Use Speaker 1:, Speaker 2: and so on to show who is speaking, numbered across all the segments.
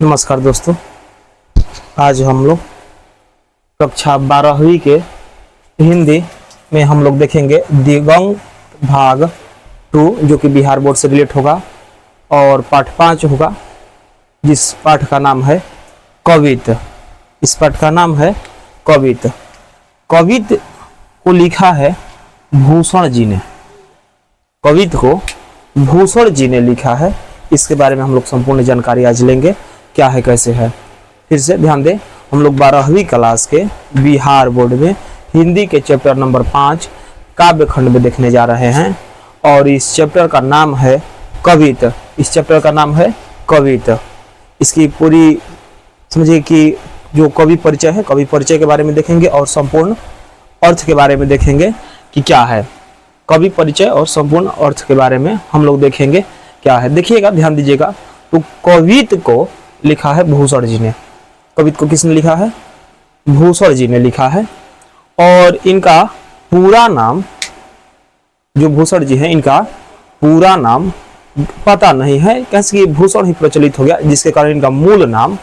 Speaker 1: नमस्कार दोस्तों, आज हम लोग कक्षा 12वीं के हिंदी में हम लोग देखेंगे दिगंत भाग 2 जो कि बिहार बोर्ड से रिलेट होगा और पाठ 5 होगा, जिस पाठ का नाम है कवित। इस पाठ का नाम है कवित। कवित को लिखा है भूषण जी ने। कवित को भूषण जी ने लिखा है। इसके बारे में हम लोग संपूर्ण जानकारी आज लेंगे, क्या है कैसे है। फिर से ध्यान दें, हम लोग 12वीं क्लास के बिहार बोर्ड में हिंदी के चैप्टर नंबर 5 काव्य खंड में देखने जा रहे हैं और इस चैप्टर का नाम है कवित। इस चैप्टर का नाम है कवित। इसकी पूरी समझिए कि जो कवि परिचय है, कवि परिचय के बारे में देखेंगे और संपूर्ण अर्थ के बारे में देखेंगे कि क्या है। कवि परिचय और संपूर्ण अर्थ के बारे में हम लोग देखेंगे क्या है। देखिएगा, ध्यान दीजिएगा। तो कवित को लिखा है भूषण जी ने। कवित को किसने लिखा है? भूषण जी ने लिखा है। और इनका पूरा नाम, जो भूषण जी हैं, इनका पूरा नाम पता नहीं है, कैसे कि भूषण ही प्रचलित हो गया, जिसके कारण इनका मूल नाम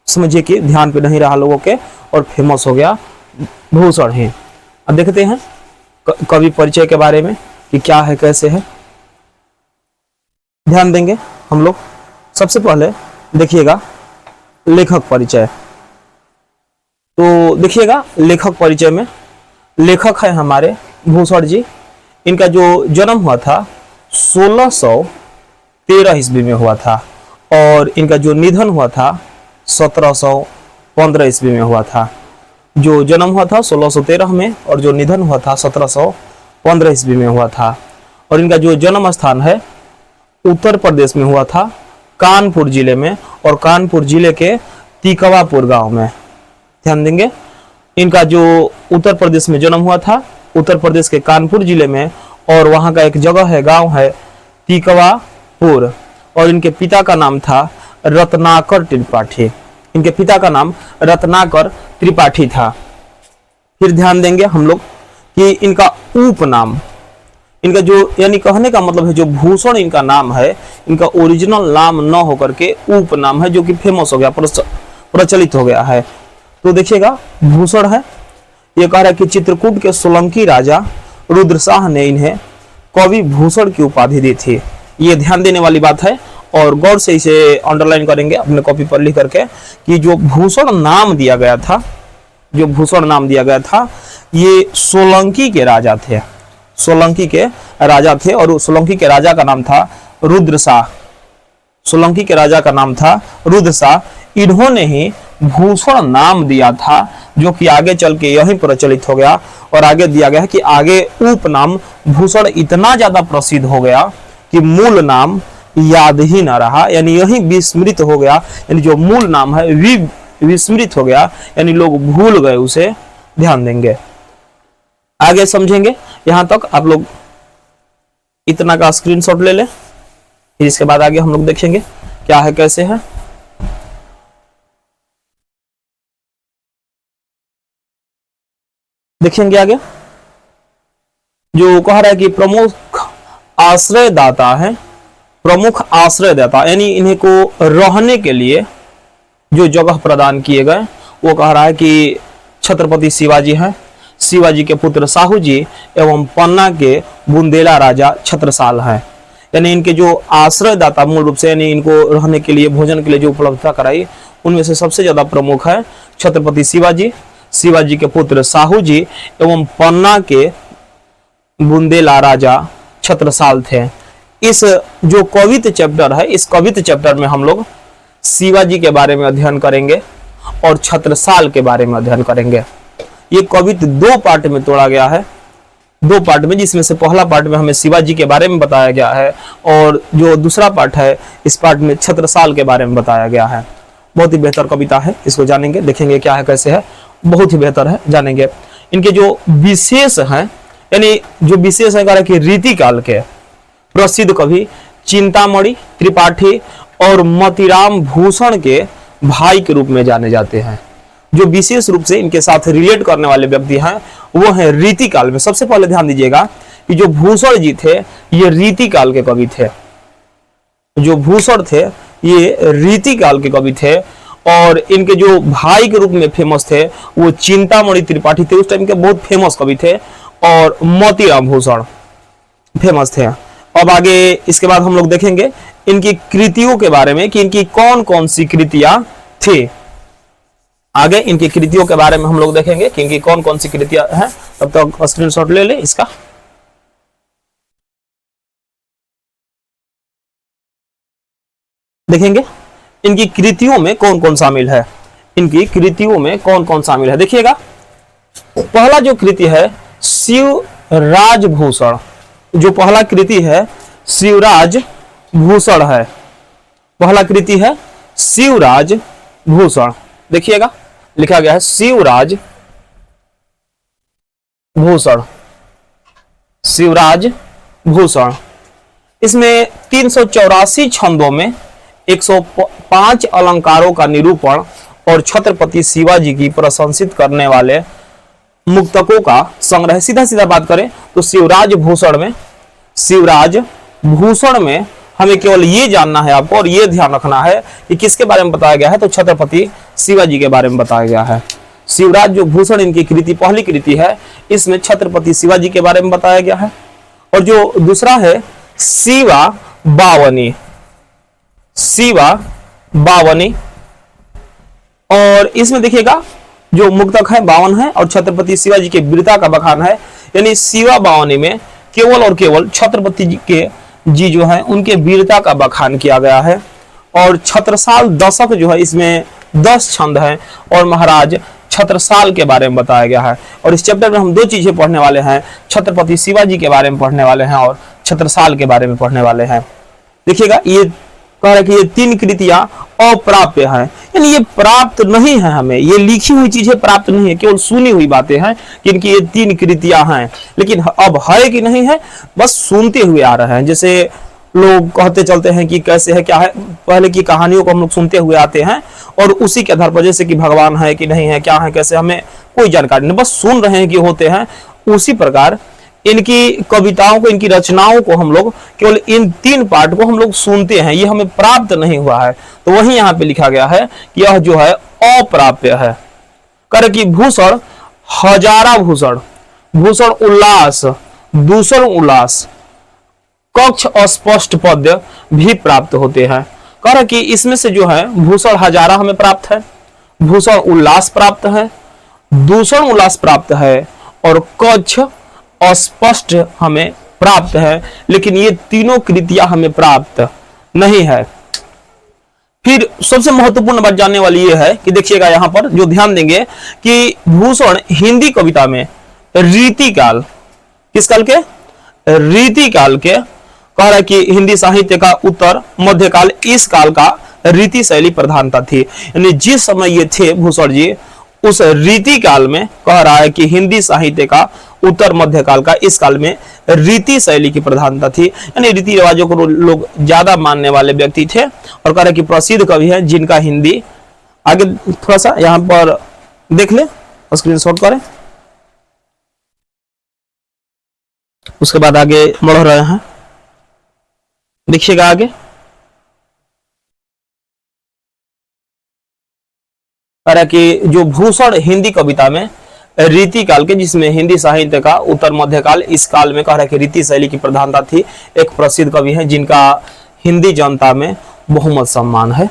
Speaker 1: समझिए कि ध्यान पे नहीं रहा लोगों के और फेमस हो गया भूषण ही। अब देखते हैं कवि परिचय के बारे में कि क्या है कैसे है। ध्यान देंगे हम लोग। सबसे पहले देखिएगा लेखक परिचय। तो देखिएगा लेखक परिचय में लेखक है हमारे भूषण जी। इनका जो जन्म हुआ था 1613 ईस्वी में हुआ था और इनका जो निधन हुआ था 1715 ईस्वी में हुआ था। जो जन्म हुआ था 1613 में और जो निधन हुआ था 1715 ईस्वी में हुआ था। और इनका जो जन्म स्थान है उत्तर प्रदेश में हुआ था, कानपुर जिले में, और कानपुर जिले के तिकवापुर गांव में। ध्यान देंगे, इनका जो उत्तर प्रदेश में जन्म हुआ था, उत्तर प्रदेश के कानपुर जिले में, और वहां का एक जगह है, गांव है तिकवापुर। और इनके पिता का नाम था रत्नाकर त्रिपाठी। इनके पिता का नाम रत्नाकर त्रिपाठी था। फिर ध्यान देंगे हम लोग कि इनका उपनाम, इनका जो यानी कहने का मतलब है जो भूषण इनका नाम है, इनका ओरिजिनल नाम न होकर के उपनाम है, जो कि फेमस हो गया, प्रचलित हो गया है। तो देखिएगा भूषण है। ये कह रहा है कि चित्रकूट के सोलंकी राजा रुद्रशाह ने इन्हें कवि भूषण की उपाधि दी थी। ये ध्यान देने वाली बात है और गौर से इसे अंडरलाइन करेंगे अपने कॉपी पर लिख करके कि जो भूषण नाम दिया गया था, जो भूषण नाम दिया गया था, ये सोलंकी के राजा थे। सोलंकी के राजा थे और सोलंकी के राजा का नाम था रुद्रशाह। सोलंकी के राजा का नाम था रुद्रशाह। इन्होंने ही भूषण नाम दिया था, जो कि आगे चल के यही प्रचलित हो गया और आगे दिया गया कि आगे उपनाम भूषण इतना ज्यादा प्रसिद्ध हो गया कि मूल नाम याद ही ना रहा, यानी यही विस्मृत हो गया। यानी जो मूल नाम है विस्मृत हो गया, यानी लोग भूल गए उसे। ध्यान देंगे, आगे समझेंगे। यहां तक आप लोग इतना का स्क्रीनशॉट ले लें, फिर इसके बाद आगे हम लोग देखेंगे क्या है कैसे है। देखेंगे आगे, जो कह रहा है कि प्रमुख आश्रयदाता है, प्रमुख आश्रयदाता यानी इन्हें को रहने के लिए जो जगह प्रदान किए गए, वो कह रहा है कि छत्रपति शिवाजी हैं, शिवाजी के पुत्र साहू जी एवं पन्ना के बुंदेला राजा छत्रसाल हैं। यानी इनके जो आश्रयदाता मूल रूप से यानी इनको रहने के लिए, भोजन के लिए जो उपलब्धता कराई, उनमें से सबसे ज्यादा प्रमुख है छत्रपति शिवाजी, शिवाजी के पुत्र साहू जी एवं पन्ना के बुंदेला राजा छत्रसाल थे। इस जो कवित चैप्टर है, इस कवित चैप्टर में हम लोग शिवाजी के बारे में अध्ययन करेंगे और छत्रसाल के बारे में अध्ययन करेंगे। ये कवित 2 पार्ट में तोड़ा गया है, 2 पार्ट में, जिसमें से पहला पार्ट में हमें शिवाजी के बारे में बताया गया है और जो दूसरा पार्ट है इस पार्ट में छत्रसाल के बारे में बताया गया है। बहुत ही बेहतर कविता है, इसको जानेंगे, देखेंगे क्या है कैसे है। बहुत ही बेहतर है, जानेंगे। इनके जो विशेष हैं, यानी जो विशेष है कि रीतिकाल के प्रसिद्ध कवि चिंतामणि त्रिपाठी और मोतीराम भूषण के भाई के रूप में जाने जाते हैं। जो विशेष रूप से इनके साथ रिलेट करने वाले व्यक्ति हैं वो है रीतिकाल में। सबसे पहले ध्यान दीजिएगा कि जो भूषण जी थे ये रीतिकाल के कवि थे। जो भूषण थे ये रीति काल के कवि थे और इनके जो भाई के रूप में फेमस थे वो चिंतामणि त्रिपाठी थे, उस टाइम के बहुत फेमस कवि थे, और मोतीराम भूषण फेमस थे। अब आगे इसके बाद हम लोग देखेंगे इनकी कृतियों के बारे में कि इनकी कौन कौन सी कृतियां थी। आगे इनकी कृतियों के बारे में हम लोग देखेंगे कि इनकी कौन कौन सी कृतियां हैं। तब तक स्क्रीनशॉट ले ले इसका। देखेंगे इनकी कृतियों में कौन कौन शामिल है। इनकी कृतियों में कौन कौन शामिल है देखिएगा। पहला जो कृति है शिवराज भूषण, जो पहला कृति है शिवराज भूषण है। पहला कृति है शिवराज भूषण, देखिएगा लिखा गया है शिवराज भूषण, शिवराज भूषण। इसमें 384 छंदों में 105 अलंकारों का निरूपण और छत्रपति शिवाजी की प्रशंसित करने वाले मुक्तकों का संग्रह। सीधा सीधा बात करें तो शिवराज भूषण में हमें केवल ये जानना है आपको और ये ध्यान रखना है कि किसके बारे में बताया गया है, तो छत्रपति शिवाजी के बारे में बताया गया है। शिवराज जो भूषण इनकी कृति पहली कृति है, इसमें छत्रपति शिवाजी के बारे में बताया गया है। और जो दूसरा है शिवा बावनी, और इसमें देखिएगा जो मुक्तक है 52 है और छत्रपति शिवाजी के वीरता का बखान है। यानी शिवा बावनी में केवल और केवल छत्रपति जी जो है उनके वीरता का बखान किया गया है। और छत्रसाल दशक जो है इसमें 10 छंद हैं और महाराज छत्रसाल के बारे में बताया गया है। और इस चैप्टर में हम दो चीजें पढ़ने वाले हैं, छत्रपति शिवाजी के बारे में पढ़ने वाले हैं और छत्रसाल के बारे में पढ़ने वाले हैं। देखिएगा ये कह रहा है कि ये 3 कृतियां अप्राप्य हैं, यानी ये प्राप्त नहीं है, हमें ये लिखी हुई चीजें प्राप्त नहीं है, केवल सुनी हुई बातें हैं कि इनकी ये 3 कृतियां हैं। लेकिन अब है कि नहीं है, बस सुनते हुए आ रहे हैं। जैसे लोग कहते चलते हैं कि कैसे है क्या है, पहले की कहानियों को हम लोग सुनते हुए आते हैं और उसी के आधार पर जैसे कि भगवान है कि नहीं है, क्या है कैसे, हमें कोई जानकारी नहीं, बस सुन रहे हैं कि होते हैं। उसी प्रकार इनकी कविताओं को, इनकी रचनाओं को हम लोग केवल इन 3 पार्ट को हम लोग सुनते हैं, ये हमें प्राप्त नहीं हुआ है। तो वही यहाँ पे लिखा गया है कि यह जो है अप्राप्य है। कर कि भूषण हजारा भूषण, भूषण उल्लास, दूषण उल्लास, कक्ष अस्पष्ट पद्य भी प्राप्त होते हैं। कर कि इसमें से जो है भूषण हजारा हमें प्राप्त है, भूषण उल्लास प्राप्त है, दूषण उल्लास प्राप्त है और कक्ष अस्पष्ट हमें प्राप्त है। लेकिन ये तीनों कृतियां हमें प्राप्त नहीं है। फिर सबसे महत्वपूर्ण बात जानने वाली ये है कि देखिएगा यहां पर जो ध्यान देंगे कि भूषण हिंदी कविता में रीतिकाल, किस काल के, रीतिकाल के, कह रहा है कि हिंदी साहित्य का उत्तर मध्यकाल, इस काल का रीति शैली प्रधानता थी। यानी जिस समय ये थे भूषण जी, उस रीति काल में कह रहा है कि हिंदी साहित्य का उत्तर मध्यकाल का इस काल में रीति शैली की प्रधानता थी। यानी रीति रिवाजों को लोग ज्यादा मानने वाले व्यक्ति थे। और कह रहे कि प्रसिद्ध कवि हैं जिनका हिंदी, आगे थोड़ा सा यहां पर देख ले, स्क्रीनशॉट करें, उसके बाद आगे बढ़ रहे हैं, देखिएगा आगे। कि जो भूषण हिंदी कविता में रीति काल के, जिसमें हिंदी साहित्य का उत्तर मध्यकाल, इस काल में कह रहा है कि रीति शैली की प्रधानता थी। एक प्रसिद्ध कवि है जिनका हिंदी जनता में बहुमत सम्मान है,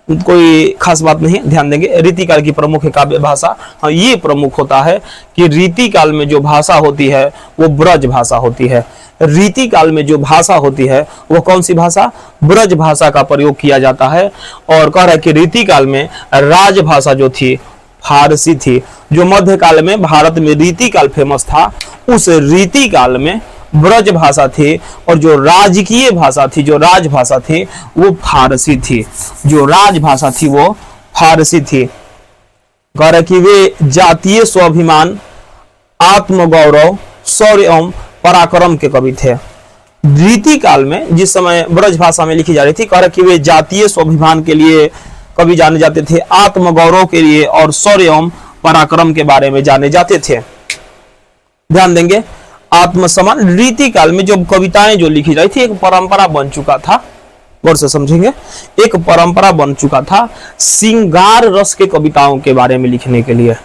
Speaker 1: कोई खास बात नहीं, ध्यान देंगे। रीति काल की प्रमुख काव्य भाषा, हाँ ये प्रमुख होता है कि रीति काल में जो भाषा होती है वो ब्रज भाषा होती है। रीति काल में जो भाषा होती है वो कौन सी भाषा, ब्रज भाषा का प्रयोग किया जाता है। और कह रहा है कि रीति काल में राजभाषा जो थी फारसी थी। जो मध्यकाल में भारत में रीति काल फेमस था, उस रीति काल में ब्रज भाषा थी और जो राजकीय भाषा थी, जो राजभाषा थी वो फारसी थी, जो राजभाषा थी वो फारसी थी। कह रहा कि वे जातीय स्वाभिमान, आत्मगौरव, शौर्य एवं पराक्रम के कवि थे। रीति काल में जिस समय ब्रज भाषा में लिखी जा रही थी, कह रहा कि वे जातीय स्वाभिमान के लिए कवि जाने जाते थे, आत्मगौरव के लिए और शौर्य एवं पराक्रम के बारे में जाने जाते थे। ध्यान देंगे, आत्मसम्मान, रीति काल में जो कविताएं जो लिखी जाती थी एक परंपरा बन चुका था। गौर से समझेंगे, एक परंपरा बन चुका था श्रृंगार रस के कविताओं के बारे में लिखने के लिए।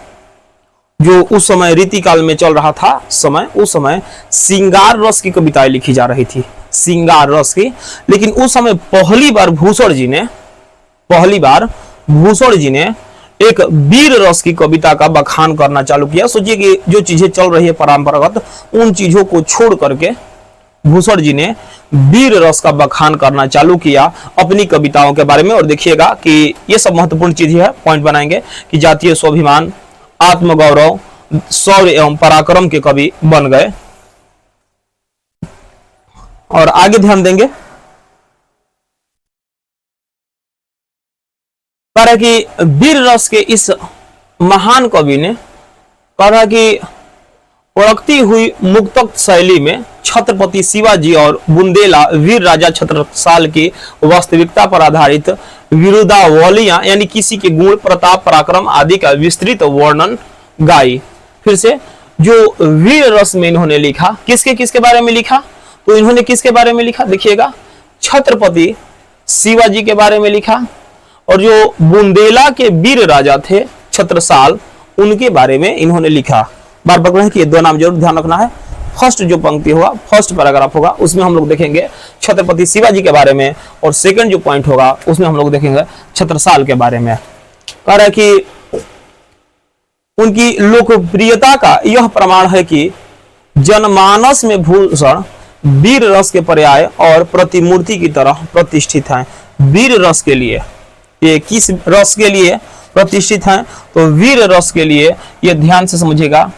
Speaker 1: जो उस समय रीति काल में चल रहा था समय, उस समय श्रृंगार रस की कविताएं लिखी जा रही थी, श्रृंगार रस की। लेकिन उस समय पहली बार भूषण जी ने एक वीर रस की कविता का बखान करना चालू किया। सोचिए कि जो चीजें चल रही है परंपरागत, उन चीजों को छोड़ करके भूषण जी ने वीर रस का बखान करना चालू किया अपनी कविताओं के बारे में। और देखिएगा कि ये सब महत्वपूर्ण चीज है, पॉइंट बनाएंगे कि जातीय स्वाभिमान, आत्मगौरव, शौर्य एवं पराक्रम के कवि बन गए। और आगे ध्यान देंगे, कहा कि वीर रस के इस महान कवि ने कहा कि उड़कती हुई मुक्तक शैली में छत्रपति शिवाजी और बुंदेला वीर राजा छत्रसाल की वास्तविकता पर आधारित विरुद्धावलियां यानी किसी के गुण, प्रताप, पराक्रम आदि का विस्तृत वर्णन गाई। फिर से जो वीर रस में इन्होंने लिखा, किसके बारे में लिखा, तो इन्होंने किसके बारे में लिखा, देखिएगा छत्रपति शिवाजी के बारे में लिखा, और जो बुंदेला के वीर राजा थे छत्रसाल, उनके बारे में इन्होंने लिखा। बार बार कहें कि ये दो नाम जरूर ध्यान रखना है। फर्स्ट जो पंक्ति होगा, फर्स्ट पैराग्राफ होगा, उसमें हम लोग देखेंगे छत्रपति शिवाजी के बारे में, और सेकंड जो पॉइंट होगा उसमें हम लोग देखेंगे छत्रसाल के बारे में। कह रहा है कि उनकी लोकप्रियता का यह प्रमाण है कि जनमानस में भूषण वीर रस के पर्याय और प्रतिमूर्ति की तरह प्रतिष्ठित हैं। वीर रस के लिए, ये किस रस के लिए प्रतिष्ठित हैं, तो वीर रस के लिए। ये ध्यान से समझिएगा,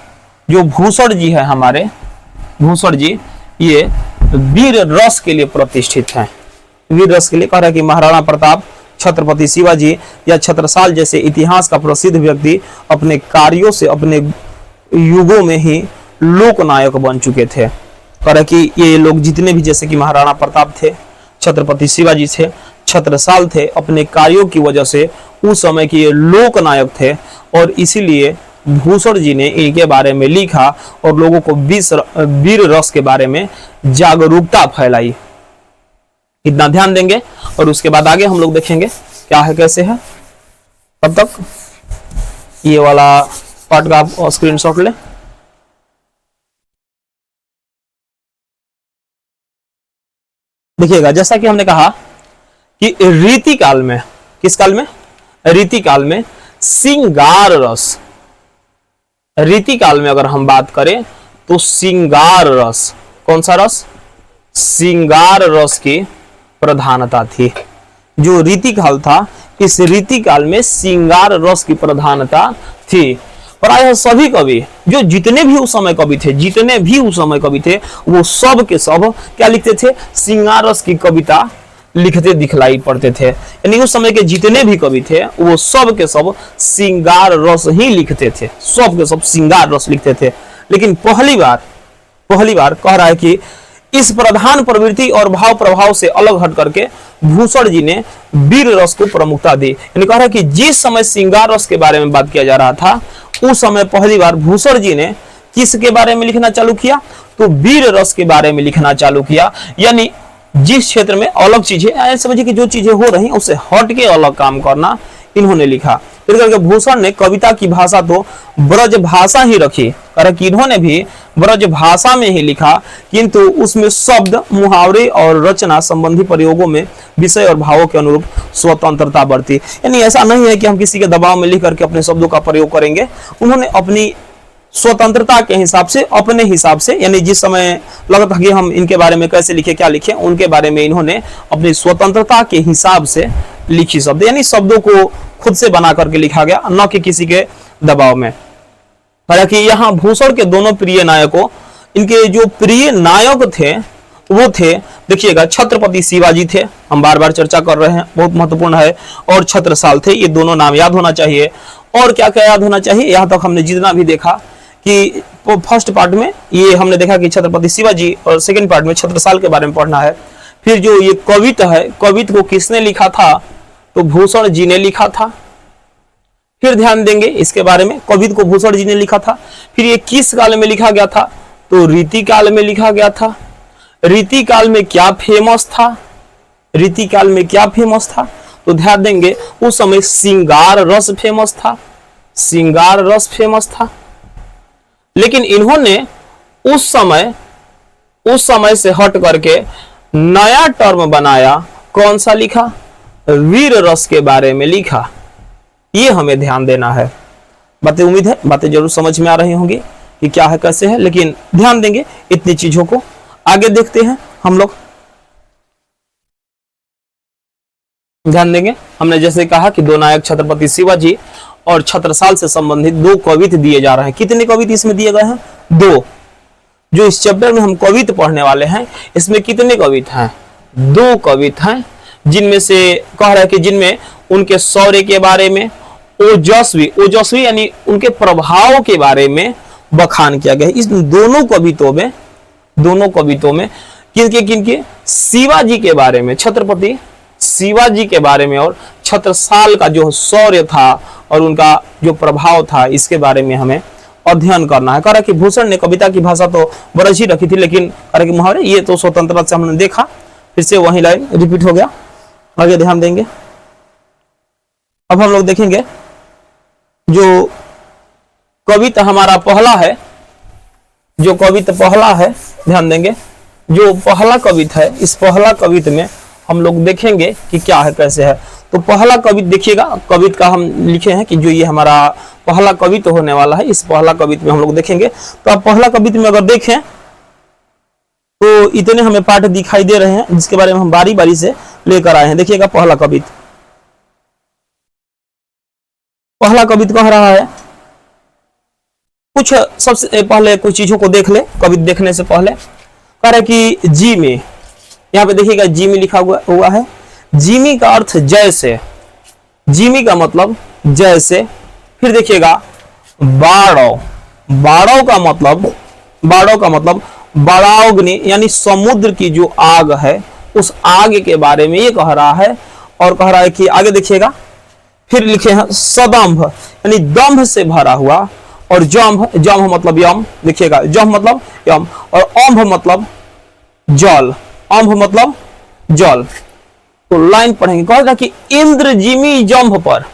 Speaker 1: जो भूषण जी है हमारे, भूषण जी ये वीर रस के लिए प्रतिष्ठित हैं। वीर रस के लिए कह रहा है कि महाराणा प्रताप, छत्रपति शिवाजी या छत्रसाल जैसे इतिहास का प्रसिद्ध व्यक्ति अपने कार्यों से अपने युगों में ही लोकनायक बन चुके थे। कह रहा है कि ये लोग जितने भी, जैसे कि महाराणा प्रताप थे, छत्रपति शिवाजी थे, छत्रसाल थे, अपने कार्यों की वजह से उस समय के ये लोकनायक थे, और इसीलिए भूषण जी ने इनके बारे में लिखा और लोगों को वीर रस के बारे में जागरूकता फैलाई। इतना ध्यान देंगे, और उसके बाद आगे हम लोग देखेंगे क्या है कैसे है। तब तक ये वाला पार्ट का आप स्क्रीनशॉट ले। देखिएगा, जैसा कि हमने कहा कि रीति काल में, किस काल में, रीति काल में श्रृंगार रस, रीति काल में अगर हम बात करें तो श्रृंगार रस, कौन सा रस, श्रृंगार रस की प्रधानता थी। जो रीति काल था, इस रीति काल में श्रृंगार रस की प्रधानता थी। प्रायः सभी कवि, जो जितने भी उस समय कवि थे, वो सब के सब क्या लिखते थे, श्रृंगार रस की कविता लिखते दिखलाई पड़ते थे। यानी उस समय के जितने भी कवि थे, वो सब के सब श्रृंगार रस ही लिखते थे, सब के सब श्रृंगार रस लिखते थे। लेकिन पहली बार कह रहा है कि इस प्रधान प्रवृत्ति और भाव प्रभाव से अलग हट करके भूषण जी ने वीर रस को प्रमुखता दी। यानी कह रहा है कि जिस समय श्रृंगार रस के बारे में बात किया जा रहा था, उस समय पहली बार भूषण जी ने किसके बारे में लिखना चालू किया, तो वीर रस के बारे में लिखना चालू किया। यानी जिस क्षेत्र में अलग चीजें, समझिए कि जो चीजें हो रही उससे हट के अलग काम करना इन्होंने लिखा। फिर करके भूषण ने कविता की भाषा तो ब्रज भाषा ही रखी, कि इन्होंने भी ब्रज भाषा में ही लिखा, किंतु उसमें शब्द, मुहावरे और रचना संबंधी प्रयोगों में विषय और भावों के अनुरूप स्वतंत्रता बरती। यानी ऐसा नहीं है कि हम किसी के दबाव में लिख करके अपने शब्दों का प्रयोग करेंगे। उन्होंने अपनी स्वतंत्रता के हिसाब से, अपने हिसाब से, यानी जिस समय लगता कि हम इनके बारे में कैसे लिखे, क्या लिखे, उनके बारे में इन्होंने अपनी स्वतंत्रता के हिसाब से लिखी शब्द, यानी शब्दों को खुद से बना करके लिखा गया, न कि किसी के दबाव में। हालांकि यहाँ भूषण के दोनों प्रिय नायकों, इनके जो प्रिय नायक थे वो थे, देखिएगा, छत्रपति शिवाजी थे, हम बार बार चर्चा कर रहे हैं, बहुत महत्वपूर्ण है, और छत्रसाल थे। ये दोनों नाम याद होना चाहिए। और क्या क्या याद होना चाहिए, यहाँ तक हमने जितना भी देखा कि फर्स्ट पार्ट में ये हमने देखा कि छत्रपति शिवाजी, और सेकंड पार्ट में छत्रसाल के बारे में पढ़ना है। फिर जो ये कविता है, कविता को किसने लिखा था, तो भूषण जी ने लिखा था। फिर ध्यान देंगे इसके बारे में, कविता को भूषण जी ने लिखा था। फिर ये किस काल में लिखा गया था, तो रीति काल में लिखा गया था। रीति काल में क्या फेमस था, रीति काल में क्या फेमस था? तो ध्यान देंगे उस समय श्रृंगार रस फेमस था, श्रृंगार रस फेमस था। लेकिन इन्होंने उस समय से हट करके नया टर्म बनाया, कौन सा लिखा? वीर रस के बारे में लिखा। ये हमें ध्यान देना है। बातें, उम्मीद है बातें जरूर समझ में आ रही होंगी कि क्या है कैसे है, लेकिन ध्यान देंगे इतनी चीजों को। आगे देखते हैं हम लोग, ध्यान देंगे। हमने जैसे कहा कि दो नायक छत्रपति शिवाजी और छत्रसाल से संबंधित दो कवित दिए जा रहे हैं। कितने कवित इसमें दिए गए हैं? दो। जो इस चैप्टर में हम कवित पढ़ने वाले हैं, इसमें कितने कवित हैं? दो कवित हैं, जिनमें से कह रहे हैं कि जिनमें उनके शौर्य के बारे में, ओजस्वी यानी उनके प्रभाव के बारे में बखान किया गया है। इस दोनों कवितों में किनके? शिवाजी के बारे में, छत्रपति शिवाजी के बारे में, और छत्रसाल का जो शौर्य था और उनका जो प्रभाव था, इसके बारे में हमें अध्ययन करना है। कह रहा कि भूषण ने कविता की भाषा तो बरस ही रखी थी, लेकिन कह रहा कि मुहावरे ये तो स्वतंत्रता से हमने देखा, फिर से वही लाइन रिपीट हो गया। आगे ध्यान देंगे। अब हम लोग देखेंगे जो कविता हमारा पहला है, जो कविता पहला है, ध्यान देंगे जो पहला कविता है, इस पहला कविता में हम लोग देखेंगे कि क्या है कैसे है। तो पहला कविता देखिएगा, कविता का हम लिखे हैं कि जो ये हमारा पहला कविता होने वाला है, इस पहला कविता में हम लोग देखेंगे। तो आप पहला कविता में अगर देखें तो इतने हमें पाठ दिखाई दे रहे हैं, जिसके बारे में हम बारी बारी से लेकर आए हैं। देखिएगा पहला कविता कह रहा है, कुछ सबसे पहले कुछ चीजों को देख ले कविता देखने से पहले। कह रहा है कि जी में, यहाँ पे देखिएगा जी में लिखा हुआ है। जिमी का अर्थ जैसे, जिमी का मतलब जैसे। फिर देखिएगा बाड़ो का मतलब बाड़ाग्नि यानी समुद्र की जो आग है, उस आग के बारे में ये कह रहा है। और कह रहा है कि आगे देखिएगा, फिर लिखे हैं सदंभ यानी दंभ से भरा हुआ, और जम्भ मतलब यम, देखिएगा जम्भ मतलब यम, और अंभ मतलब जल, अंभ मतलब जल। तो लाइन पढ़ेंगे, कह रहा कि इंद्र जिमी जम्भ पर,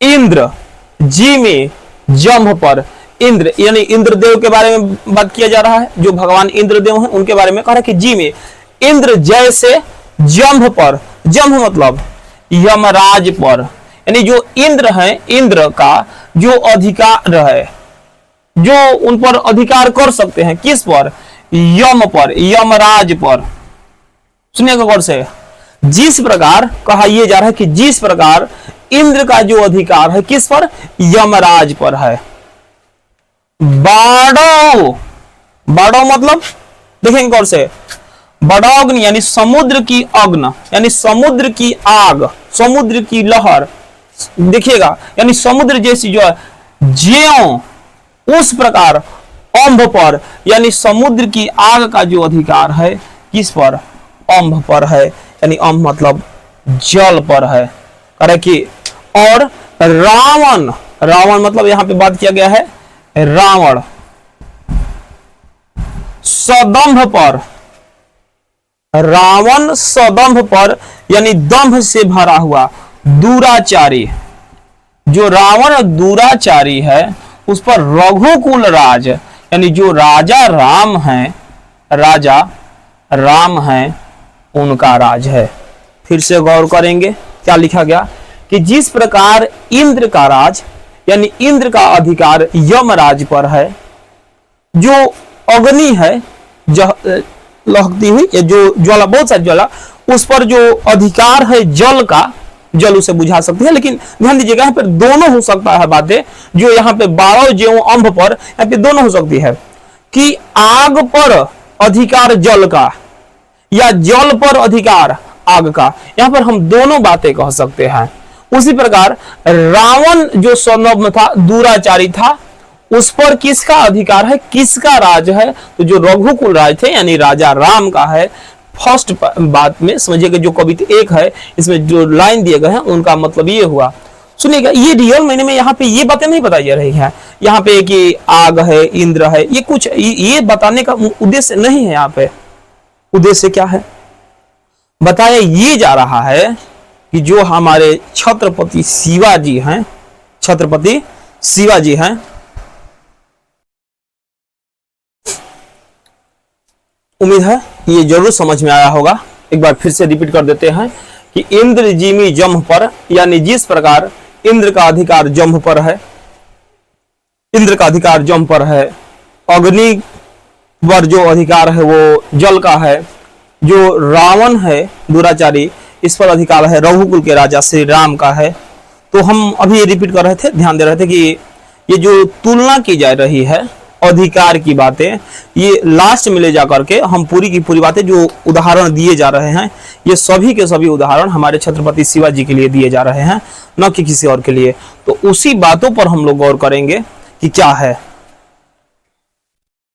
Speaker 1: इंद्र जिमी जम्भ पर। इंद्र यानी इंद्रदेव के बारे में बात किया जा रहा है, जो भगवान इंद्रदेव हैं उनके बारे में। कह रहा कि जी में इंद्र जैसे जम्भ पर, जम्भ मतलब यमराज पर, यानी जो इंद्र है, इंद्र का जो अधिकार है, जो उन पर अधिकार कर सकते हैं, किस पर? यम पर, यमराज पर। सुनिएगा गौर से, जिस प्रकार कहा यह जा रहा है कि जिस प्रकार इंद्र का जो अधिकार है किस पर? यमराज पर है। बाड़ो मतलब देखेंगे गौर से, बड़ाग्नि यानी समुद्र की अग्नि, यानी समुद्र की आग, समुद्र की लहर। देखिएगा यानी समुद्र जैसी जो है, ज्यों उस प्रकार अंभ पर, यानी समुद्र की आग का जो अधिकार है किस पर? अंभ पर है, यानी अंभ मतलब जल पर है। करे कि और रावण मतलब यहां पे बात किया गया है रावण, सदंभ पर, रावण सदंभ पर यानी दंभ से भरा हुआ, दुराचारी। जो रावण दुराचारी है उस पर रघुकुल राज यानी जो राजा राम है उनका राज है। फिर से गौर करेंगे क्या लिखा गया कि जिस प्रकार इंद्र का राज यानी इंद्र का अधिकार यमराज पर है, जो अग्नि है लहकती हुई या जो ज्वाला, बहुत सारी ज्वाला, उस पर जो अधिकार है जल का, जल उसे बुझा सकती है। लेकिन ध्यान दीजिएगा यहाँ पर दोनों हो सकता है बातें, जो यहाँ पे बाड़ो ज्यों अंभ पर, यहाँ पे दोनों हो सकती है कि आग पर अधिकार जल का या जल पर अधिकार आग का। यहाँ पर हम दोनों बातें कह सकते हैं। उसी प्रकार रावण जो सदंभ था, दुराचारी था, उस पर किसका अधिकार है, किसका राज है? तो जो रघुकुल राज थे यानी राजा राम का है। फर्स्ट बात में समझिएगा, जो कविता एक है इसमें जो लाइन दिए गए हैं उनका मतलब ये हुआ। सुनिएगा, ये रियल मायने में यहाँ पे ये बातें नहीं बताई जा रही हैं यहाँ पे कि आग है, इंद्र है, ये कुछ ये बताने का उद्देश्य नहीं है। यहाँ पे उद्देश्य क्या है? बताया ये जा रहा है कि जो हमारे छत्रपति शिवाजी हैं, छत्रपति शिवाजी हैं, उम्मीद है ये जरूर समझ में आया होगा। एक बार फिर से रिपीट कर देते हैं कि इंद्र जिमी जम्भ पर, यानी जिस प्रकार इंद्र का अधिकार जम्भ पर है, इंद्र का अधिकार जम्भ पर है, अग्नि पर जो अधिकार है वो जल का है, जो रावण है दुराचारी इस पर अधिकार है रघुकुल के राजा श्री राम का है। तो हम अभी ये रिपीट कर रहे थे, ध्यान दे रहे थे कि ये जो तुलना की जा रही है अधिकार की बातें, ये लास्ट में ले जाकर के हम पूरी की पूरी बातें जो उदाहरण दिए जा रहे हैं, ये सभी के सभी उदाहरण हमारे छत्रपति शिवाजी के लिए दिए जा रहे हैं, न कि किसी और के लिए। तो उसी बातों पर हम लोग गौर करेंगे कि क्या है।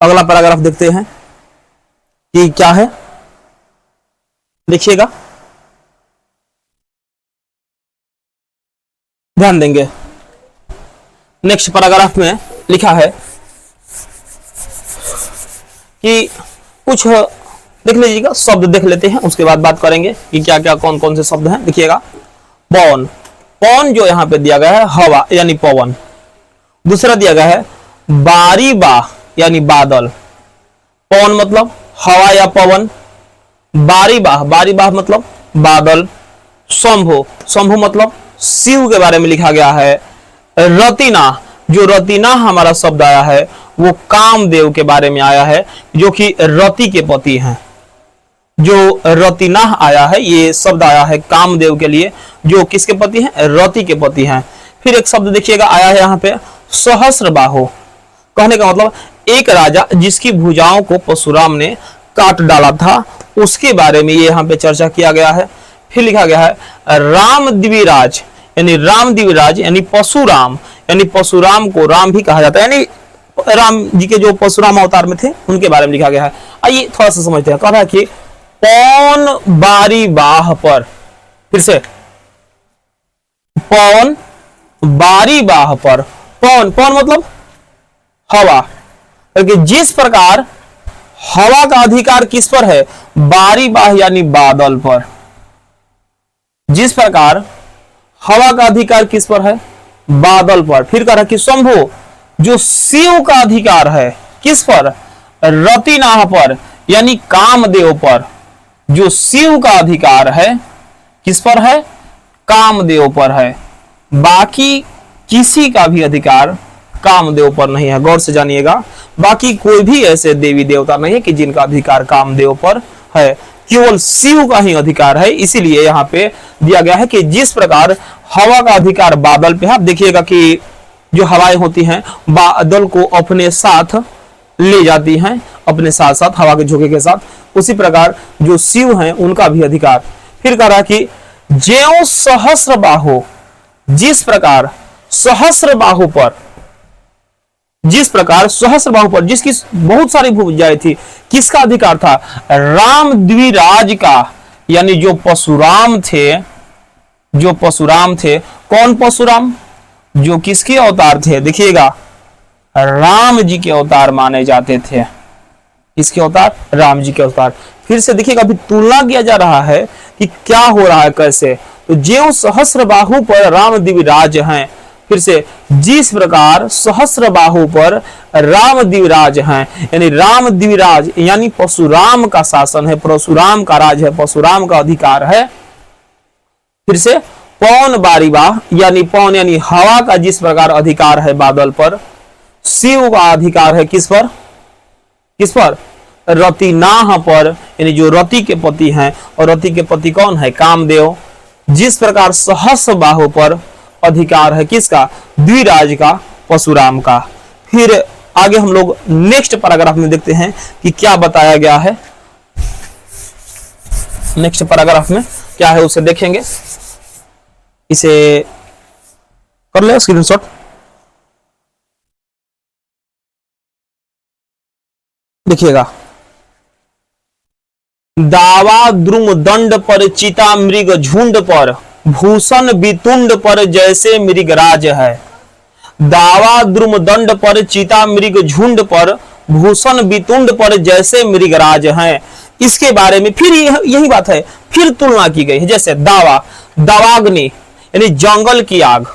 Speaker 1: अगला पैराग्राफ देखते हैं कि क्या है, देखिएगा, ध्यान देंगे। नेक्स्ट पैराग्राफ में लिखा है कि कुछ देख लीजिएगा, शब्द देख लेते हैं, उसके बाद बात करेंगे कि क्या क्या कौन कौन से शब्द हैं। देखिएगा, पवन, पवन जो यहां पे दिया गया है हवा यानी पवन। दूसरा दिया गया है बारीबा यानी बादल। पवन मतलब हवा या पवन, बारीबाह, बारीबाह मतलब बादल। शंभु, शंभु मतलब शिव के बारे में लिखा गया है। रतिना, जो रतिना हमारा शब्द आया है वो कामदेव के बारे में आया है, जो कि रति के पति हैं। जो रतिना आया है ये शब्द आया है कामदेव के लिए, जो किसके पति हैं, रति के पति हैं। फिर एक शब्द देखिएगा आया है यहाँ पे सहस्रबाहु, कहने का मतलब एक राजा जिसकी भुजाओं को परशुराम ने काट डाला था, उसके बारे में ये यहाँ पे चर्चा किया गया है। फिर लिखा गया है रामद्विराज, यानी रामद्विराज यानी परशुराम, यानी परशुराम को राम भी कहा जाता है, यानी राम जी के जो परशुराम अवतार में थे उनके बारे में लिखा गया है। आइए थोड़ा सा समझते हैं। कह रहा है कि पवन बारीबाह पर, फिर से पवन बारीबाह पर, पवन, पवन मतलब हवा, क्योंकि जिस प्रकार हवा का अधिकार किस पर है, बारीबाह यानी बादल पर। जिस प्रकार हवा का अधिकार किस पर है, बादल पर। फिर कह रहा कि शंभु, जो शिव का अधिकार है किस पर, रतिनाह पर यानी कामदेव पर। जो शिव का अधिकार है किस पर है, कामदेव पर है। बाकी किसी का भी अधिकार कामदेव पर नहीं है, गौर से जानिएगा। बाकी कोई भी ऐसे देवी देवता नहीं है कि जिनका अधिकार कामदेव पर है, केवल शिव का ही अधिकार है। इसीलिए यहाँ पे दिया गया है कि जिस प्रकार हवा का अधिकार बादल पे है, आप देखिएगा कि जो हवाएं होती हैं बादल को अपने साथ ले जाती हैं, अपने साथ साथ हवा के झोंके के साथ, उसी प्रकार जो शिव हैं उनका भी अधिकार। फिर कह रहा कि ज्यों सहस्र बाहु, जिस प्रकार सहस्र बाहु पर, जिस प्रकार सहस्र बाहु पर जिसकी बहुत सारी भुजाएं थी, किसका अधिकार था, राम द्विराज का, यानी जो परशुराम थे, जो परशुराम थे। कौन परशुराम, जो किसके अवतार थे, देखिएगा राम जी के अवतार माने जाते थे। किसके अवतार, राम जी के अवतार। फिर से देखिएगा अभी तुलना किया जा रहा है कि क्या हो रहा है, कैसे। तो ज्यों सहस्र बाहु पर राम द्विराज हैं, फिर से जिस प्रकार सहस्र बाहु पर राम द्विराज हैं, यानी राम द्विराज यानी परशुराम का शासन है, परशुराम का राज है, परशुराम का अधिकार है। फिर से पवन बारीबाह, यानी पवन यानी हवा का जिस प्रकार अधिकार है बादल पर, शिव का अधिकार है किस पर, किस पर, रतिनाह पर, यानी जो रति के पति हैं। और रति के पति कौन है, कामदेव। जिस प्रकार सहस्र बाहु पर अधिकार है किसका, द्विराज का, परशुराम का। फिर आगे हम लोग नेक्स्ट पैराग्राफ में देखते हैं कि क्या बताया गया है। नेक्स्ट पैराग्राफ में क्या है उसे देखेंगे। इसे कर ले स्क्रीनशॉट। देखिएगा, दावा द्रुम दंड पर चिता मृग झुंड पर, भूषण वितुंड पर जैसे मृगराज है। दावा द्रुम दंड पर चिता मृग झुंड पर, भूषण वितुंड पर जैसे मृगराज हैं। इसके बारे में फिर यही बात है, फिर तुलना की गई है। जैसे दावा, दावाग्नि यानी जंगल की आग।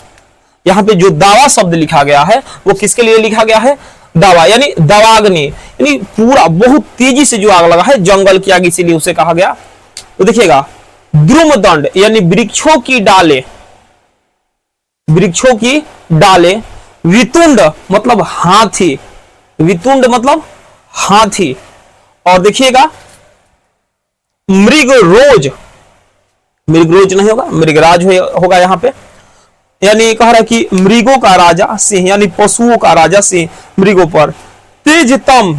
Speaker 1: यहाँ पे जो दावा शब्द लिखा गया है वो किसके लिए लिखा गया है? दावा यानी दावाग्नि यानी पूरा बहुत तेजी से जो आग लगा है, जंगल की आग, इसीलिए उसे कहा गया। तो देखिएगा द्रुमदंड यानी वृक्षों की डाले, वृक्षों की डाले, वितुंड मतलब हाथी, वितुंड मतलब हाथी, और देखिएगा मृगरोज, मृगरोज नहीं होगा, मृगराज होगा यहाँ पे, यानी कह रहा है कि मृगों का राजा सिंह यानी पशुओं का राजा सिंह मृगों पर। तेज तम,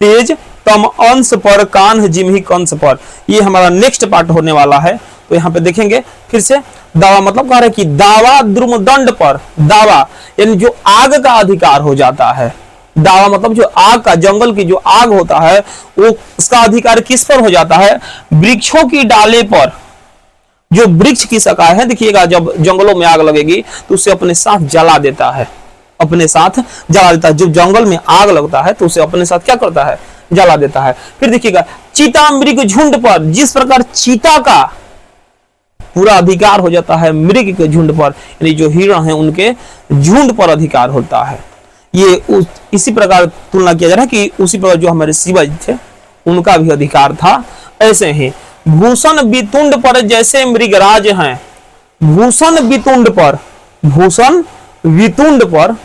Speaker 1: तेज तम अंश पर कान्ह जिम्ही कंस पर, ये हमारा नेक्स्ट पार्ट होने वाला है। तो यहाँ पे देखेंगे फिर से, दावा मतलब कह रहे कि दावा द्रुमदंड पर, दावा यानी जो आग का अधिकार हो जाता है, दावा मतलब जो आग का, जंगल की जो आग होता है वो उसका अधिकार किस पर हो जाता है? वृक्षों की डाले पर। जो वृक्ष की शाखा है, देखिएगा जब जंगलों में आग लगेगी तो उसे अपने साथ जला देता है, अपने साथ जला देता है। जब जंगल में आग लगता है तो उसे अपने साथ क्या करता है? जला देता है। फिर देखिएगा चीता मृग झुंड पर, जिस प्रकार चीता का पूरा अधिकार हो जाता है मृग के झुंड पर, यानी जो हिरण है उनके झुंड पर अधिकार होता है। ये इसी प्रकार तुलना किया जा रहा है कि उसी प्रकार जो हमारे शिवाजी थे उनका भी अधिकार था। ऐसे ही भूषण वितुंड पर जैसे मृगराज हैं, भूषण वितुंड पर, भूषण वितुंड पर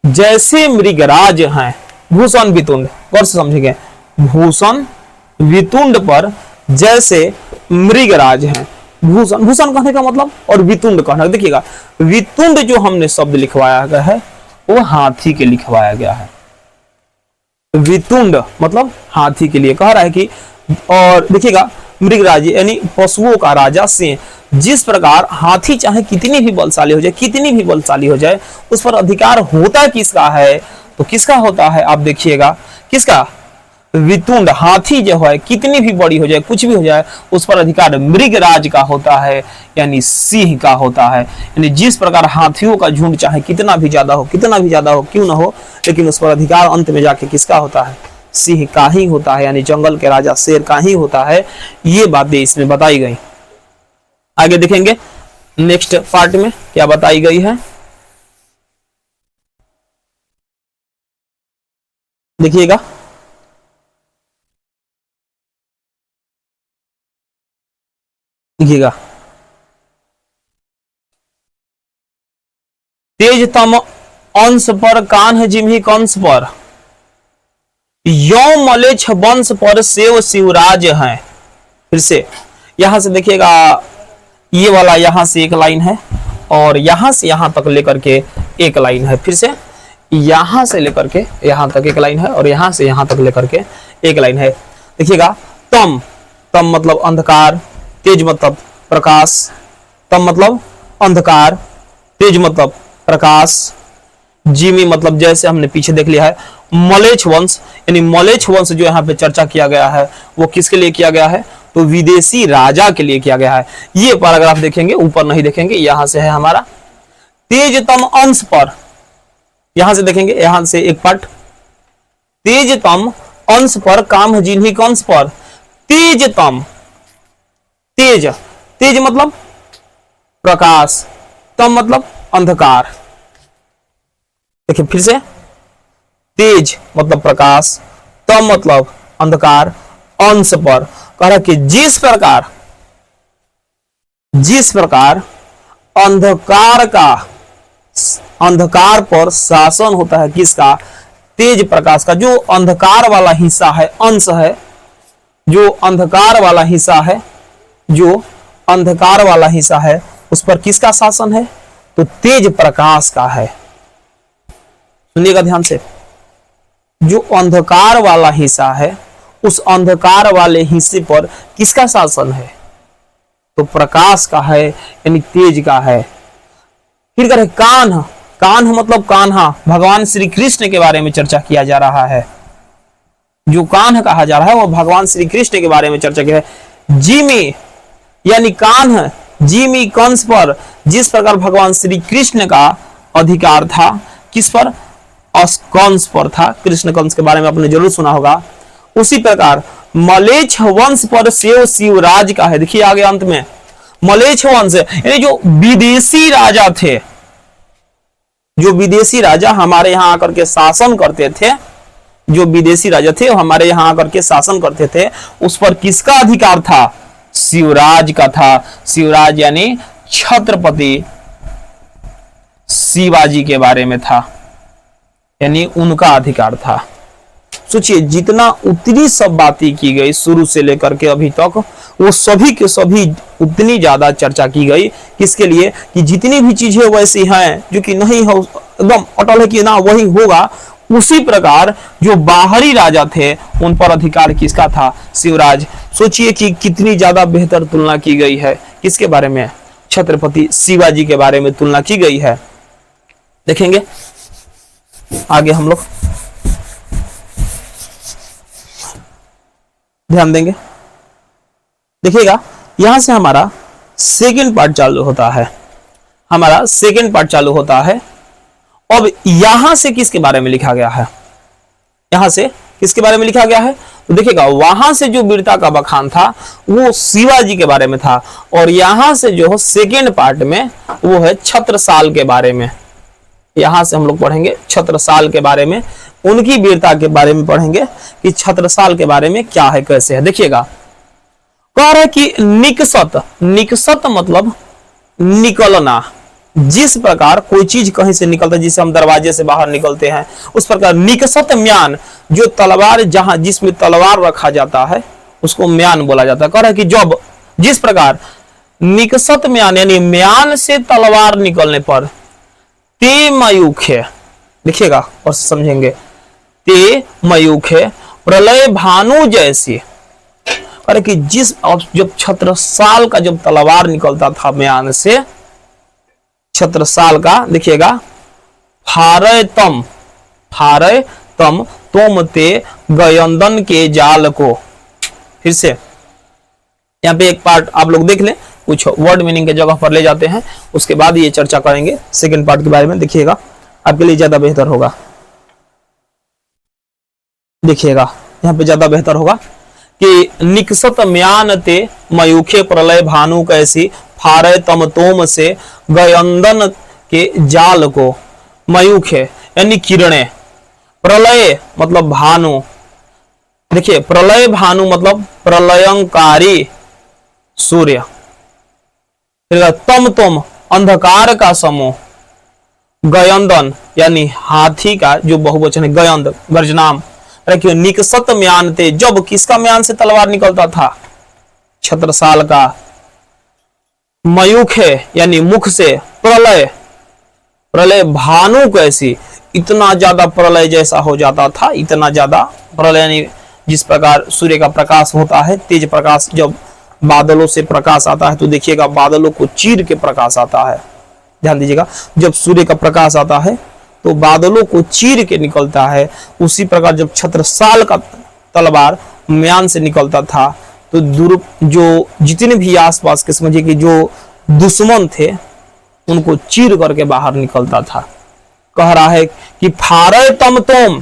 Speaker 1: जैसे मृगराज हैं, भूषण वितुंड, गौर से समझेंगे, भूषण वितुंड पर जैसे मृगराज हैं। भूषण, भूषण कहने का मतलब और वितुंड कहना, देखिएगा वितुंड जो हमने शब्द लिखवाया गया है वो हाथी के लिखवाया गया है। वितुंड मतलब हाथी के लिए कह रहा है कि, और देखिएगा मृगराज यानी पशुओं का राजा सिंह, जिस प्रकार हाथी चाहे कितनी भी बलशाली हो जाए, कितनी भी बलशाली हो जाए, उस पर अधिकार होता किसका है? तो किसका होता है? आप देखिएगा किसका? वितुंड, हाथी जो है कितनी भी बड़ी हो जाए, कुछ भी हो जाए, उस पर अधिकार मृगराज का होता है, यानी सिंह का होता है। यानी जिस प्रकार हाथियों का झुंड चाहे कितना भी ज्यादा हो, कितना भी ज्यादा हो क्यों ना हो, लेकिन उस पर अधिकार अंत में जाके किसका होता है? सिंह का ही होता है, यानी जंगल के राजा शेर का ही होता है। ये बातें इसमें बताई गई। आगे देखेंगे नेक्स्ट पार्ट में क्या बताई गई है। देखिएगा देखिएगा तेजतम अंश पर कान्ह जिम्ही कंस पर, यौम मलेच्छ वंश पर सेव शिवराज हैं। फिर से यहां से देखिएगा, ये वाला यहां से एक लाइन है और यहां से यहां तक लेकर के एक लाइन है। फिर से यहां से लेकर के यहां तक एक लाइन है और यहां से यहां तक लेकर के एक लाइन है। देखिएगा तम, तम मतलब अंधकार, तेज मतलब प्रकाश, तम मतलब अंधकार, तेज मतलब प्रकाश, जिमी मतलब जैसे हमने पीछे देख लिया है मलेच्छ वंश, यानी मलेच्छ वंश जो यहाँ पे चर्चा किया गया है वो किसके लिए किया गया है? तो विदेशी राजा के लिए किया गया है। ये पैराग्राफ देखेंगे, ऊपर नहीं देखेंगे, यहां से है हमारा तेजतम अंश पर, यहां से देखेंगे, यहां से एक पार्ट, तेजतम अंश पर काम जिन्हीं कंस पर, तेजतम, तेज, तेज मतलब प्रकाश, तम मतलब अंधकार। देखिए फिर से, तेज मतलब प्रकाश, तम मतलब अंधकार, अंश पर कह रहा कि जिस प्रकार अंधकार का, अंधकार पर शासन होता है किसका? तेज प्रकाश का। जो अंधकार वाला हिस्सा है, अंश है, जो अंधकार वाला हिस्सा है, जो अंधकार वाला हिस्सा है उस पर किसका शासन है? तो तेज प्रकाश का है। सुनिएगा ध्यान से, जो अंधकार वाला हिस्सा है उस अंधकार वाले हिस्से पर किसका शासन है? तो प्रकाश का है, यानी तेज का है। फिर करें कान्ह, कान्ह मतलब कान्हा, भगवान श्री कृष्ण के बारे में चर्चा किया जा रहा है। जो कान्ह कहा जा रहा है वो भगवान श्री कृष्ण के बारे में चर्चा किया है। जिमी यानी कान्ह, जिमी कंस पर, जिस प्रकार भगवान श्री कृष्ण का अधिकार था किस पर? कंस पर था। कृष्ण कंस के बारे में आपने जरूर सुना होगा। उसी प्रकार मलेच्छ वंश पर सेव शिवराज का है। देखिए आगे अंत में मलेच्छ वंश यानी जो विदेशी राजा थे, जो विदेशी राजा हमारे यहां आकर के शासन करते थे, जो विदेशी राजा थे वो हमारे यहां आकर के शासन करते थे, उस पर किसका अधिकार था? शिवराज का था। शिवराज यानी छत्रपति शिवाजी के बारे में था, यानी उनका अधिकार था। सोचिए जितना उतनी सब बातें की गई शुरू से लेकर के अभी तक, वो सभी के सभी उतनी ज्यादा चर्चा की गई। किसके लिए? कि जितनी भी चीजें वैसी हैं जो कि नहीं हो एकदम अटल है कि ना वही होगा, उसी प्रकार जो बाहरी राजा थे उन पर अधिकार किसका था? शिवराज। सोचिए कि कितनी ज्यादा बेहतर तुलना की गई है। किसके बारे में? छत्रपति शिवाजी के बारे में तुलना की गई है। देखेंगे आगे हम लोग, ध्यान देंगे। देखिएगा यहां से हमारा सेकंड पार्ट चालू होता है, हमारा सेकंड पार्ट चालू होता है। अब यहां से किसके बारे में लिखा गया है? यहां से किसके बारे में लिखा गया है? तो देखिएगा वहां से जो वीरता का बखान था वो शिवाजी के बारे में था, और यहां से जो सेकंड पार्ट में वो है छत्रसाल के बारे में। यहां से हम लोग पढ़ेंगे छत्रसाल के बारे में, उनकी वीरता के बारे में पढ़ेंगे कि छत्रसाल के बारे में क्या है, कैसे है। देखिएगा कह रहा है कि निकसत, निकसत मतलब निकलना। जिस प्रकार कोई चीज कहीं से निकलता है, जिसे हम दरवाजे से बाहर निकलते हैं, उस प्रकार निकसत म्यान, जो तलवार जहां जिसमें तलवार रखा जाता है उसको म्यान बोला जाता है। कह रहा है कि जब जिस प्रकार निकसत म्यान यानी म्यान से तलवार निकलने पर ते मयूख है, देखिएगा और समझेंगे, ते मयूख है प्रलय भानु जैसी। अरे कि जिस जब छत्रसाल का जब तलवार निकलता था म्यान से, छत्रसाल का देखिएगा, फारय तम, फारय तम तोम ते गयंदन के जाल को। फिर से यहाँ पे एक पार्ट आप लोग देख लें, कुछ वर्ड मीनिंग के जगह पर ले जाते हैं, उसके बाद ये चर्चा करेंगे सेकंड पार्ट के बारे में। देखिएगा आपके लिए ज्यादा बेहतर होगा, देखिएगा यहाँ पे ज्यादा बेहतर होगा कि निकसत म्यान ते मयूखे प्रलय भानु कैसी, फारय तम तोम से गयंदन के जाल को। मयूखे यानी किरणें, प्रलय मतलब भानु, देखिए प्रलय भानु मतलब प्रलयंकारी सूर्य, तम तोम अंधकार का समूह, गयंदन यानी हाथी का जो बहुवचन है गयंद गर्जनाम। क्यों? निकसत म्यान थे, जब किसका म्यान से तलवार निकलता था? छत्रसाल का। मयूख है यानी मुख से, प्रलय, प्रलय भानु कैसी, इतना ज्यादा प्रलय जैसा हो जाता था, इतना ज्यादा प्रलय यानी जिस प्रकार सूर्य का प्रकाश होता है, तेज प्रकाश, जब बादलों से प्रकाश आता है तो देखिएगा बादलों को चीर के प्रकाश आता है। ध्यान दीजिएगा, जब सूर्य का प्रकाश आता है तो बादलों को चीर के निकलता है। उसी प्रकार जब छत्रसाल का तलवार म्यान से निकलता था तो जो जितने भी आसपास के समझिए कि जो दुश्मन थे उनको चीर करके बाहर निकलता था। कह रहा है कि फारे तम तोम,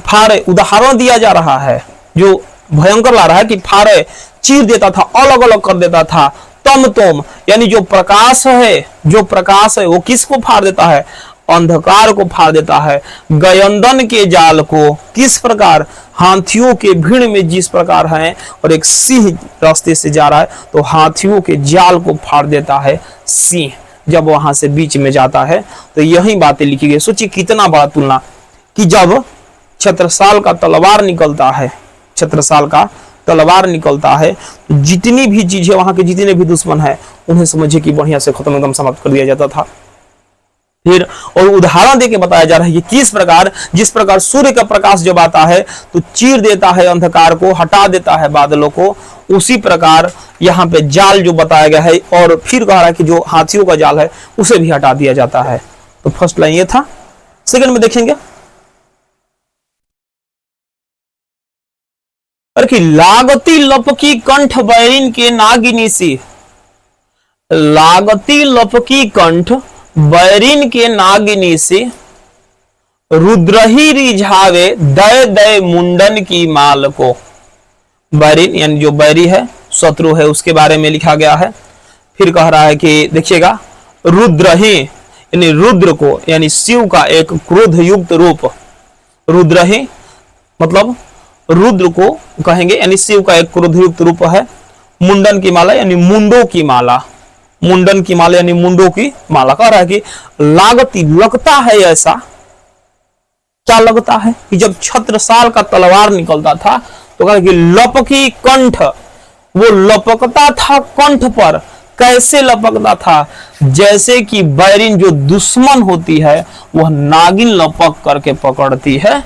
Speaker 1: फारे उदाहरण दिया जा रहा है जो भयंकर ला रहा है कि फारे चीर देता था, अलग अलग कर देता था। तम तोम यानी जो प्रकाश है, जो प्रकाश है वो किसको फाड़ देता है? अंधकार को फाड़ देता है। गयंदन के जाल को किस प्रकार? हाथियों के भीड़ में जिस प्रकार है और एक सिंह रास्ते से जा रहा है तो हाथियों के जाल को फाड़ देता है सिंह, जब वहां से बीच में जाता है। तो यही बातें लिखी गई। सोचिए कितना बड़ा तुलना कि जब छत्रसाल का तलवार निकलता है, छत्रसाल का तलवार निकलता है तो जितनी भी चीजें वहां के जितने भी दुश्मन है उन्हें समझिए कि बढ़िया से खत्म एकदम समाप्त कर दिया जाता था। फिर और उदाहरण देके बताया जा रहा है कि किस प्रकार, जिस प्रकार सूर्य का प्रकाश जब आता है तो चीर देता है अंधकार को, हटा देता है बादलों को, उसी प्रकार यहाँ पे जाल जो बताया गया है। और फिर कह रहा है कि जो हाथियों का जाल है उसे भी हटा दिया जाता है। तो फर्स्ट लाइन ये था। सेकंड में देखेंगे कि लागती लपकी कंठ बैरिन के नागिनी सी, लागती लपकी कंठ बैरिन के नागिनी से, रुद्रही रिझावे दय दय मुंडन की माल को। बैरिन यानी जो बैरी है, शत्रु है, उसके बारे में लिखा गया है। फिर कह रहा है कि देखिएगा, रुद्रहि यानी रुद्र को यानी शिव का एक क्रोध युक्त रूप, रुद्रहि मतलब रुद्र को कहेंगे यानी शिव का एक क्रोध युक्त रूप है। मुंडन की माला यानी मुंडों की माला, मुंडन की माला यानी मुंडों की माला। कह रहा है कि लागती लगता है ऐसा, क्या लगता है कि जब छत्रसाल का तलवार निकलता था तो कहा कि लपकी कंठ, वो लपकता था कंठ पर। कैसे लपकता था? जैसे कि बैरिन जो दुश्मन होती है वह नागिन लपक करके पकड़ती है,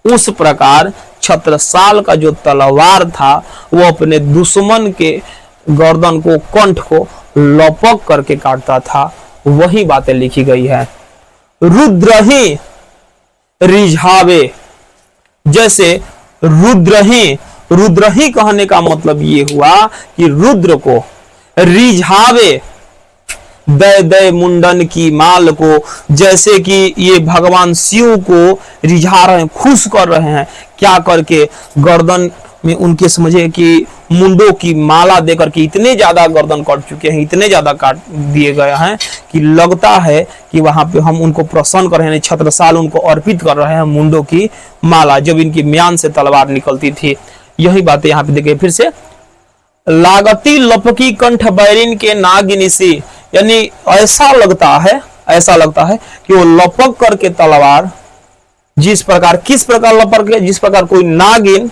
Speaker 1: उस प्रकार छत्रसाल का जो तलवार था वो अपने दुश्मन के गर्दन को, कंठ को लपक करके काटता था। वही बातें लिखी गई है। रुद्रहि रिझावे, जैसे रुद्रहि, रुद्रहि कहने का मतलब ये हुआ कि रुद्र को रिझावे, दय दय मुंडन की माल को, जैसे कि ये भगवान शिव को रिझा रहे हैं, खुश कर रहे हैं। क्या करके? गर्दन में उनके समझे कि मुंडों की माला देकर के इतने ज्यादा गर्दन कट चुके हैं, इतने ज्यादा काट दिए गए हैं कि लगता है कि वहां पे हम उनको प्रसन्न कर रहे हैं, छत्रसाल उनको अर्पित कर रहे हैं मुंडों की माला, जब इनकी म्यान से तलवार निकलती थी। यही बातें यहाँ पे देखिए फिर से। लागती लपकी कंठ बैरिन के नागिनिसी, यानी ऐसा लगता है, ऐसा लगता है कि वो लपक करके तलवार जिस प्रकार, किस प्रकार लपक के, जिस प्रकार कोई नागिन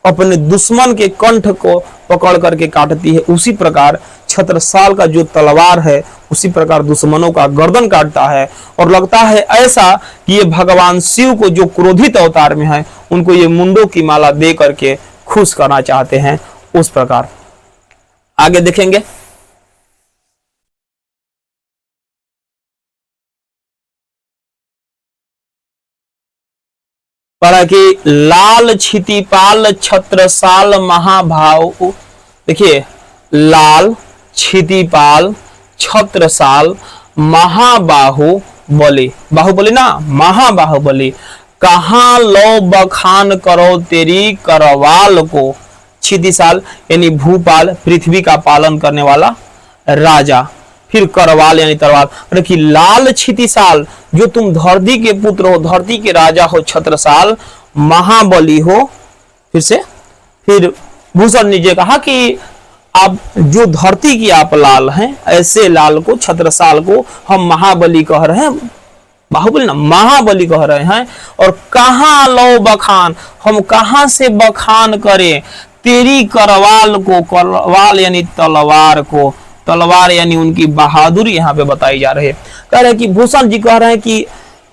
Speaker 1: अपने दुश्मन के कंठ को पकड़ करके काटती है, उसी प्रकार छत्रसाल का जो तलवार है उसी प्रकार दुश्मनों का गर्दन काटता है। और लगता है ऐसा कि ये भगवान शिव को जो क्रोधित अवतार में है उनको ये मुंडों की माला दे करके खुश करना चाहते हैं, उस प्रकार। आगे देखेंगे। पढ़ा कि लाल क्षितिपाल छत्रसाल महाभाव, देखिए लाल क्षितिपाल छत्रसाल महाबाहु बलि, बाहुबली ना, महाबाहुबली, कहाँ लो बखान करो तेरी करवाल को। क्षितिशाल यानी भूपाल, पृथ्वी का पालन करने वाला राजा। फिर करवाल यानी तलवार। अरे कि लाल क्षितिशाल, जो तुम धरती के पुत्र हो, धरती के राजा हो छत्रसाल, महाबली हो। फिर से फिर भूषण ने कहा कि आप जो धरती की आप लाल हैं, ऐसे लाल को, छत्रसाल को हम महाबली कह रहे हैं, बाहुबली ना, महाबली कह रहे हैं। और कहाँ लो बखान, हम कहाँ से बखान करें तेरी करवाल को, करवाल यानी तलवार को, तलवार यानी उनकी बहादुरी यहाँ पे बताई जा रही है। कह रहे कि भूषण जी कह रहे हैं कि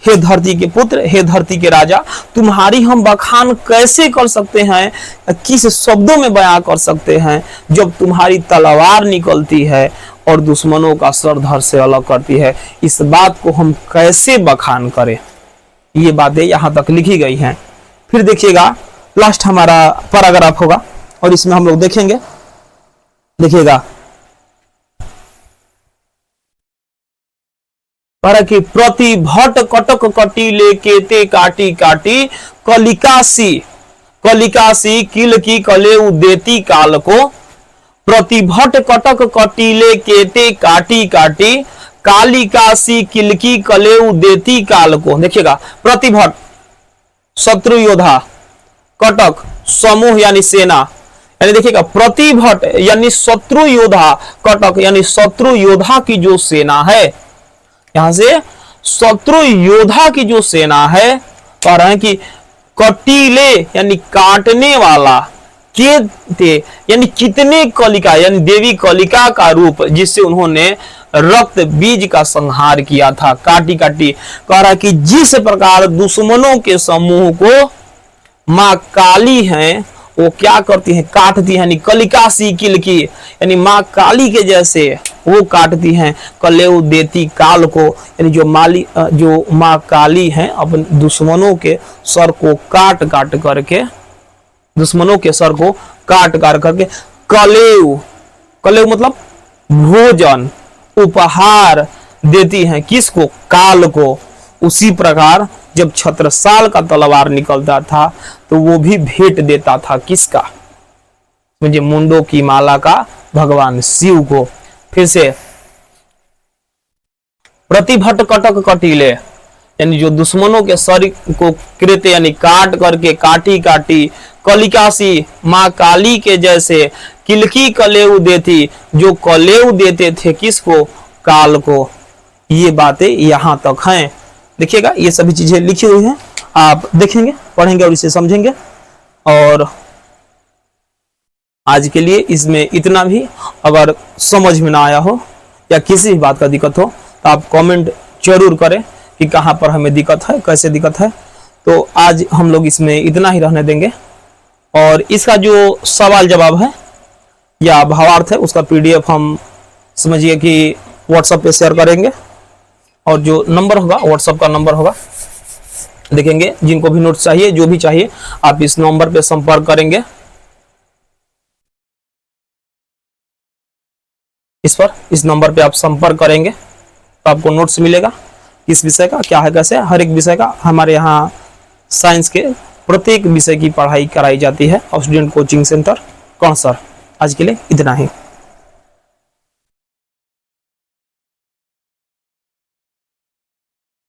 Speaker 1: हे धरती के पुत्र, हे धरती के राजा, तुम्हारी हम बखान कैसे कर सकते हैं, किस शब्दों में बयां कर सकते हैं, जब तुम्हारी तलवार निकलती है और दुश्मनों का सर धड़ से अलग करती है। इस बात को हम कैसे बखान करें, ये बातें यहाँ तक लिखी गई हैं। फिर देखिएगा लास्ट हमारा पैराग्राफ होगा और इसमें हम लोग देखेंगे, देखिएगा कि प्रतिभट कटक कटीले केते काटी काटी कलिकासी, कलिकासी किल की कले उदेती काल को। प्रतिभट कटक कटीले केते काटी काटी कालिकासी किल की कले उदेती काल को। देखिएगा प्रतिभट शत्रु योद्धा, कटक समूह यानी सेना, यानी देखिएगा प्रतिभट यानी शत्रु योद्धा, कटक यानी शत्रु योद्धा की जो सेना है, यहां से शत्रु योद्धा की जो सेना है, कह रहे हैं कि कटीले यानी काटने वाला, के यानी कितने कलिका यानी देवी कलिका का रूप, जिससे उन्होंने रक्त बीज का संहार किया था, काटी काटी। कह रहा है कि जिस प्रकार दुश्मनों के समूह को मां काली हैं वो क्या करती है, काटती है, यानी कलिका सी किल की, यानी माँ काली के जैसे वो काटती हैं। कलेउ देती काल को, यानी जो माँ काली हैं अपने दुश्मनों के सर को काट काट करके, दुश्मनों के सर को काट काट करके कलेउ, कलेउ मतलब भोजन, उपहार देती हैं, किसको, काल को। उसी प्रकार जब छत्रसाल का तलवार निकलता था तो वो भी भेंट देता था, किसका, मुझे मुंडों की माला का भगवान शिव को। फिर से प्रतिभट कटक कटीले, यानी जो दुश्मनों के शरीर को कृत यानी काट करके काटी काटी, कलिकासी माँ काली के जैसे किलकी कलेऊ देती, जो कलेऊ देते थे किसको, काल को। ये बातें यहाँ तक हैं। देखिएगा ये सभी चीजें लिखी हुई हैं, आप देखेंगे पढ़ेंगे और इसे समझेंगे। और आज के लिए इसमें इतना भी। अगर समझ में ना आया हो या किसी भी बात का दिक्कत हो तो आप कमेंट जरूर करें कि कहाँ पर हमें दिक्कत है, कैसे दिक्कत है। तो आज हम लोग इसमें इतना ही रहने देंगे। और इसका जो सवाल जवाब है या भावार्थ है उसका PDF हम समझिए कि व्हाट्सएप पे शेयर करेंगे। और जो नंबर होगा व्हाट्सएप का नंबर होगा, देखेंगे जिनको भी नोट्स चाहिए, जो भी चाहिए आप इस नंबर पे संपर्क करेंगे। इस नंबर पे आप संपर्क करेंगे तो आपको नोट्स मिलेगा। किस विषय का क्या है, कैसे, हर एक विषय का हमारे यहाँ साइंस के प्रत्येक विषय की पढ़ाई कराई जाती है। स्टूडेंट कोचिंग सेंटर कौन सर। आज के लिए इतना ही।